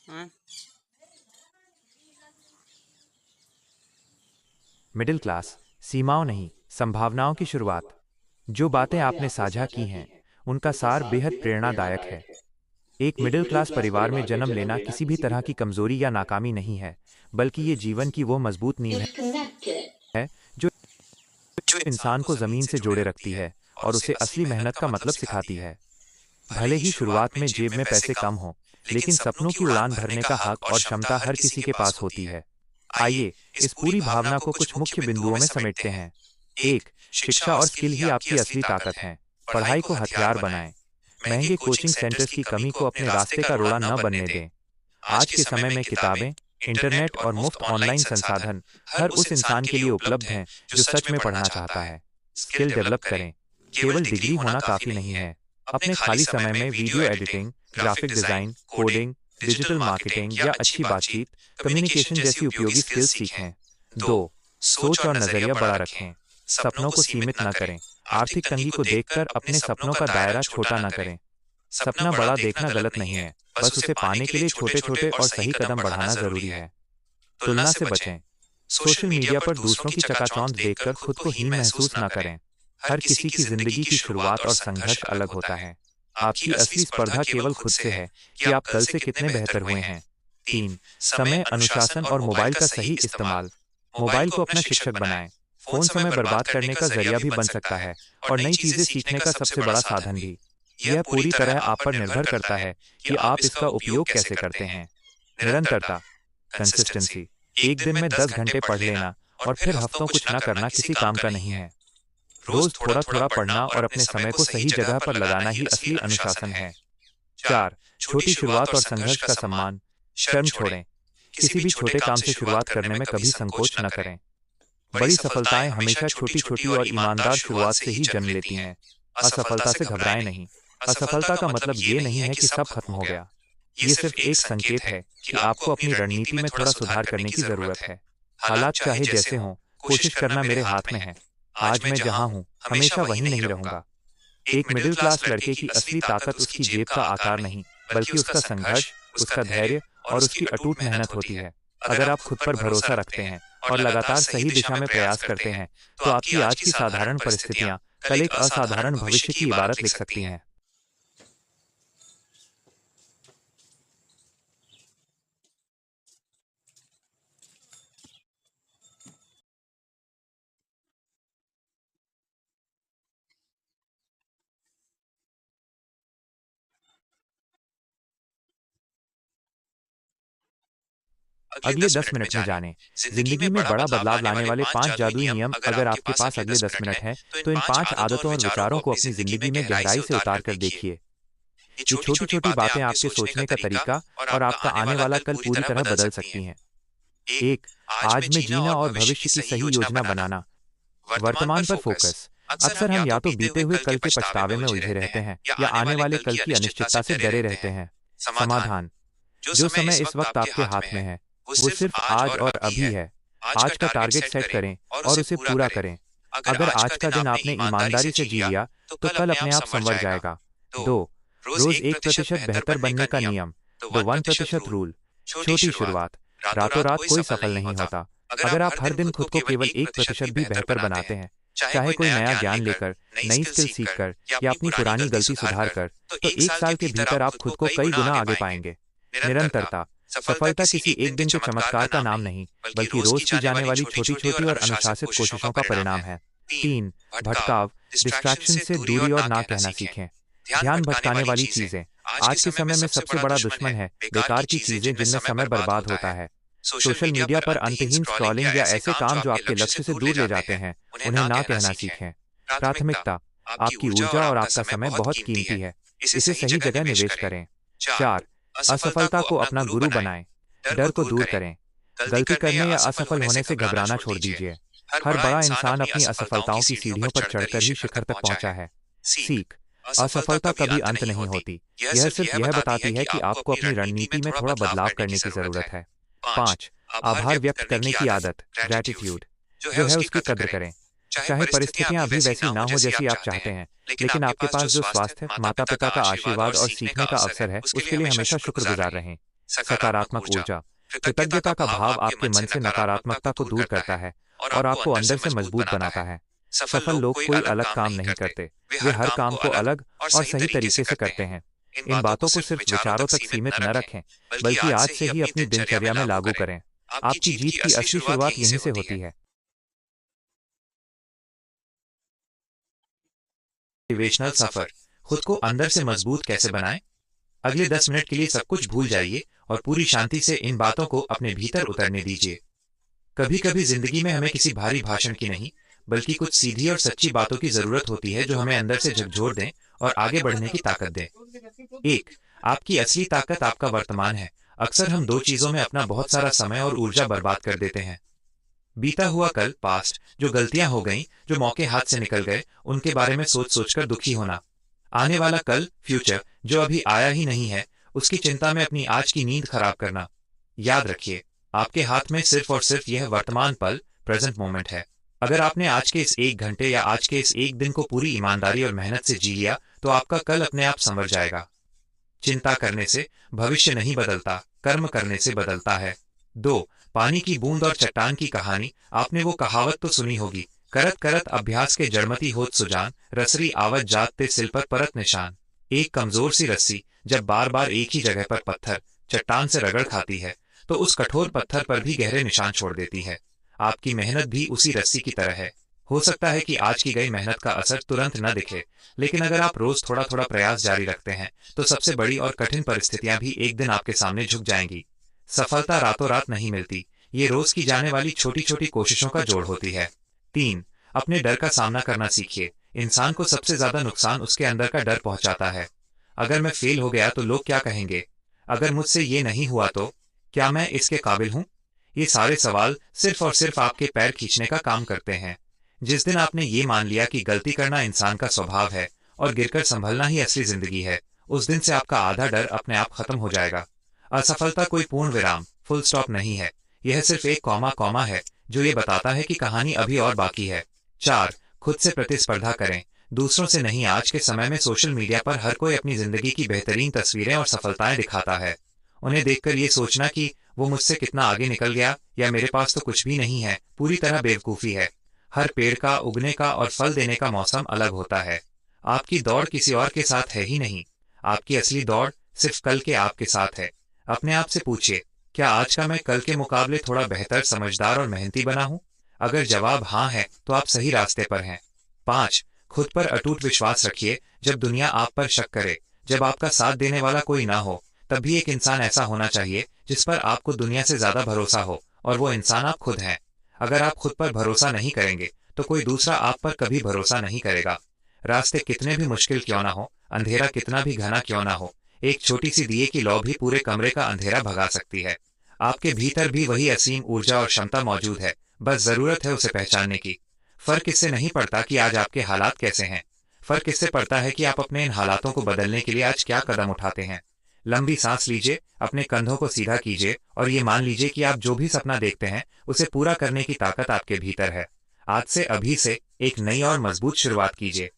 हाँ। Middle class सीमाओं नहीं, संभावनाओं की शुरुआत। जो बातें आपने साझा की हैं, उनका सार बेहद प्रेरणादायक है। एक मिडिल क्लास परिवार में जन्म लेना किसी भी तरह की कमजोरी या नाकामी नहीं है, बल्कि ये जीवन की वो मजबूत नींव है जो इंसान को जमीन से जोड़े रखती है और उसे असली मेहनत का मतलब सिखाती है। भले ही शुरुआत में जेब में पैसे कम हों, लेकिन सपनों की उड़ान भरने का हक और क्षमता हर किसी के पास होती है। आइए इस पूरी भावना को कुछ मुख्य बिंदुओं में समेटते हैं। एक, शिक्षा और स्किल ही आपकी असली ताकत हैं। पढ़ाई को हथियार बनाएं। महंगे कोचिंग सेंटर्स की कमी को अपने रास्ते का रोड़ा न बनने दें। आज के समय में किताबें, इंटरनेट और मुफ्त ऑनलाइन संसाधन हर उस इंसान के लिए उपलब्ध हैं जो सच में पढ़ना चाहता है। स्किल डेवलप करें। केवल डिग्री होना काफी नहीं है। अपने खाली समय में video editing, graphic design, coding, digital marketing या अच्छी बातचीत, कम्युनिकेशन जैसी उपयोगी स्किल्स सीखें। दो, सोच और नजरिया बड़ा रखें। सपनों को सीमित न करें। आर्थिक तंगी को देखकर अपने सपनों का दायरा छोटा न करें। सपना बड़ा देखना गलत नहीं है, बस उसे पाने के लिए छोटे छोटे और सही कदम बढ़ाना जरूरी है। तुलना से बचें। सोशल मीडिया पर दूसरों की चकाचौंध देखकर खुद को हीन महसूस न करें। हर किसी की जिंदगी की शुरुआत और संघर्ष अलग होता है। आपकी असली स्पर्धा केवल खुद से है कि आप कल से कितने बेहतर हुए हैं। तीन, समय अनुशासन और मोबाइल का सही इस्तेमाल। मोबाइल को अपना शिक्षक बनाएं। फोन समय बर्बाद करने का जरिया भी बन सकता है और नई चीजें सीखने का सबसे बड़ा साधन भी। यह पूरी तरह आप पर निर्भर करता है कि आप इसका उपयोग कैसे करते हैं। निरंतरता, कंसिस्टेंसी। एक दिन में 10 घंटे पढ़ लेना और फिर हफ्तों कुछ न करना किसी काम का नहीं है। रोज थोड़ा थोड़ा पढ़ना और अपने समय को सही जगह पर लगाना ही असली अनुशासन है। चार, छोटी शुरुआत और संघर्ष का सम्मान। शर्म छोड़ें। किसी भी छोटे काम से शुरुआत करने में कभी संकोच न करें। बड़ी सफलताएं हमेशा छोटी छोटी और ईमानदार शुरुआत से ही जन्म लेती हैं। असफलता से घबराएं नहीं। असफलता का मतलब ये नहीं है कि सब खत्म हो गया। ये सिर्फ एक संकेत है कि आपको अपनी रणनीति में थोड़ा सुधार करने की जरूरत है। हालात चाहे जैसे हों, कोशिश करना मेरे हाथ में है। आज मैं जहां हूं, हमेशा वहीं नहीं रहूंगा। एक मिडिल क्लास लड़के की असली ताकत उसकी जेब का आकार नहीं, बल्कि उसका संघर्ष, उसका धैर्य और उसकी अटूट मेहनत होती है। अगर आप खुद पर भरोसा रखते हैं और लगातार सही दिशा में प्रयास करते हैं, तो आपकी आज की साधारण परिस्थितियां कल एक असाधारण भविष्य की इबारत लिख सकती हैं। अगले 10 मिनट में जानें, जिंदगी में बड़ा बदलाव लाने वाले 5 जादुई नियम। अगर आपके पास अगले 10 मिनट हैं, तो इन 5 आदतों और विचारों को अपनी जिंदगी में गहराई से उतार कर देखिए। ये छोटी छोटी बातें आपके सोचने का तरीका और आपका आने वाला कल पूरी तरह बदल सकती हैं। एक, आज में जीना और भविष्य की सही योजना बनाना। वर्तमान पर फोकस। अक्सर हम या तो बीते हुए कल के पछतावे में उलझे रहते हैं या आने वाले कल की अनिश्चितता से डरे रहते हैं। समाधान, जो समय इस वक्त आपके हाथ में है, वो सिर्फ आज और अभी है। आज का टारगेट सेट करें और उसे पूरा करें। अगर आज का दिन आपने ईमानदारी से जी लिया, तो कल अपने आप संवर जाएगा। दो, रोज 1% बेहतर बनने का नियम। The 1% rule. छोटी शुरुआत। रातों रात कोई सफल नहीं होता। अगर आप हर दिन खुद को केवल 1% भी बेहतर बनाते हैं, चाहे कोई नया ज्ञान लेकर, नई स्किल सीखकर या अपनी पुरानी गलती सुधार कर, तो 1 साल के भीतर आप खुद को कई गुना आगे पाएंगे। निरंतरता। सफलता किसी एक दिन के चमत्कार का नाम नहीं, बल्कि रोज की जाने वाली छोटी छोटी और अनुशासित कोशिशों का परिणाम है। तीन, भटकाव। डिस्ट्रैक्शन से दूरी और ना कहना सीखें। ध्यान भटकाने वाली चीजें आज के समय में सबसे बड़ा दुश्मन है। बेकार की चीजें जिनमें समय बर्बाद होता है। सोशल मीडिया पर अंतहीन स्क्रॉलिंग या ऐसे काम जो आपके लक्ष्य से दूर ले जाते हैं, उन्हें ना कहना सीखें। प्राथमिकता। आपकी ऊर्जा और आपका समय बहुत कीमती है, इसे सही जगह निवेश करें। चार, असफलता को अपना गुरु बनाएं। डर को दूर करें। गलती करने या असफल होने से घबराना छोड़ दीजिए। हर बड़ा इंसान अपनी असफलताओं की सीढ़ियों पर चढ़कर ही शिखर तक पहुंचा है। सीख। असफलता कभी अंत नहीं होती। यह सिर्फ यह बताती है कि आपको अपनी रणनीति में थोड़ा बदलाव करने की जरूरत है। पांच, आभार व्यक्त करने की आदत। ग्रैटिट्यूड जो है उसकी कद्र करें। चाहे परिस्थितियां अभी वैसी ना हो जैसी आप चाहते हैं, लेकिन आपके पास जो स्वास्थ्य, माता पिता का आशीर्वाद और सीखने का अवसर है, उसके लिए हमेशा शुक्रगुजार रहें। सकारात्मक ऊर्जा। कृतज्ञता का भाव आपके मन से नकारात्मकता को दूर करता है और आपको अंदर से मजबूत बनाता है। सफल लोग कोई अलग काम नहीं करते, वे हर काम को अलग और सही तरीके से करते हैं। इन बातों को सिर्फ विचारों तक सीमित न रखें, बल्कि आज से ही अपनी दिनचर्या में लागू करें। आपकी जीत की असली शुरुआत यहीं से होती है। मोटिवेशनल सफर। खुद को अंदर से मजबूत कैसे बनाएं? अगले 10 मिनट के लिए सब कुछ भूल जाइए और पूरी शांति से इन बातों को अपने भीतर उतरने दीजिए। कभी कभी जिंदगी में हमें किसी भारी भाषण की नहीं, बल्कि कुछ सीधी और सच्ची बातों की जरूरत होती है जो हमें अंदर से झकझोर दें और आगे बढ़ने की ताकत दें। एक, आपकी असली ताकत आपका वर्तमान है। अक्सर हम दो चीजों में अपना बहुत सारा समय और ऊर्जा बर्बाद कर देते हैं। बीता हुआ कल, पास्ट, जो गलतियां हो गईं, जो मौके हाथ से निकल गए, उनके बारे में सोच सोचकर दुखी होना। आने वाला कल, फ्यूचर, जो अभी आया ही नहीं है, उसकी चिंता में अपनी आज की नींद खराब करना। याद रखिए, आपके हाथ में सिर्फ और सिर्फ यह वर्तमान पल, प्रेजेंट मोमेंट है। अगर आपने आज के इस 1 घंटे या आज के इस एक दिन को पूरी ईमानदारी और मेहनत से जी लिया, तो आपका कल अपने आप संवर जाएगा। चिंता करने से भविष्य नहीं बदलता, कर्म करने से बदलता है। 2, पानी की बूंद और चट्टान की कहानी। आपने वो कहावत तो सुनी होगी, करत करत अभ्यास के जड़मती होत सुजान, रसरी आवत जात ते सिल पर परत निशान। एक कमजोर सी रस्सी जब बार बार एक ही जगह पर पत्थर, चट्टान से रगड़ खाती है, तो उस कठोर पत्थर पर भी गहरे निशान छोड़ देती है। आपकी मेहनत भी उसी रस्सी की तरह है। हो सकता है कि आज की गई मेहनत का असर तुरंत न दिखे, लेकिन अगर आप रोज थोड़ा थोड़ा प्रयास जारी रखते हैं, तो सबसे बड़ी और कठिन परिस्थितियां भी एक दिन आपके सामने झुक जाएंगी। सफलता रातों रात नहीं मिलती, ये रोज की जाने वाली छोटी छोटी कोशिशों का जोड़ होती है। 3, अपने डर का सामना करना सीखिए। इंसान को सबसे ज्यादा नुकसान उसके अंदर का डर पहुंचाता है। अगर मैं फेल हो गया तो लोग क्या कहेंगे? अगर मुझसे ये नहीं हुआ तो क्या मैं इसके काबिल हूं? ये सारे सवाल सिर्फ और सिर्फ आपके पैर खींचने का काम करते हैं। जिस दिन आपने ये मान लिया कि गलती करना इंसान का स्वभाव है और गिरकर संभलना ही असली जिंदगी है, उस दिन से आपका आधा डर अपने आप खत्म हो जाएगा। असफलता कोई पूर्ण विराम, फुल स्टॉप नहीं है। यह सिर्फ एक कॉमा है जो ये बताता है कि कहानी अभी और बाकी है। 4, खुद से प्रतिस्पर्धा करें, दूसरों से नहीं। आज के समय में सोशल मीडिया पर हर कोई अपनी जिंदगी की बेहतरीन तस्वीरें और सफलताएं दिखाता है। उन्हें देखकर ये सोचना कि वो मुझसे कितना आगे निकल गया या मेरे पास तो कुछ भी नहीं है, पूरी तरह बेवकूफी है। हर पेड़ का उगने का और फल देने का मौसम अलग होता है। आपकी दौड़ किसी और के साथ है ही नहीं। आपकी असली दौड़ सिर्फ कल के आपके साथ है। अपने आप से पूछिए, क्या आज का मैं कल के मुकाबले थोड़ा बेहतर, समझदार और मेहनती बना हूं? अगर जवाब हाँ है, तो आप सही रास्ते पर हैं। 5, खुद पर अटूट विश्वास रखिए। जब दुनिया आप पर शक करे, जब आपका साथ देने वाला कोई ना हो, तब भी एक इंसान ऐसा होना चाहिए जिस पर आपको दुनिया से ज्यादा भरोसा हो, और वो इंसान आप खुद हैं। अगर आप खुद पर भरोसा नहीं करेंगे, तो कोई दूसरा आप पर कभी भरोसा नहीं करेगा। रास्ते कितने भी मुश्किल क्यों ना हो, अंधेरा कितना भी घना क्यों ना हो, एक छोटी सी दिए की लौ भी पूरे कमरे का अंधेरा भगा सकती है। आपके भीतर भी वही असीम ऊर्जा और क्षमता मौजूद है, बस जरूरत है उसे पहचानने की। फर्क इससे नहीं पड़ता कि आज आपके हालात कैसे हैं, फर्क इससे पड़ता है कि आप अपने इन हालातों को बदलने के लिए आज क्या कदम उठाते हैं। लंबी सांस लीजिए, अपने कंधों को सीधा कीजिए और ये मान लीजिए कि आप जो भी सपना देखते हैं, उसे पूरा करने की ताकत आपके भीतर है। आज से, अभी से एक नई और मजबूत शुरुआत कीजिए।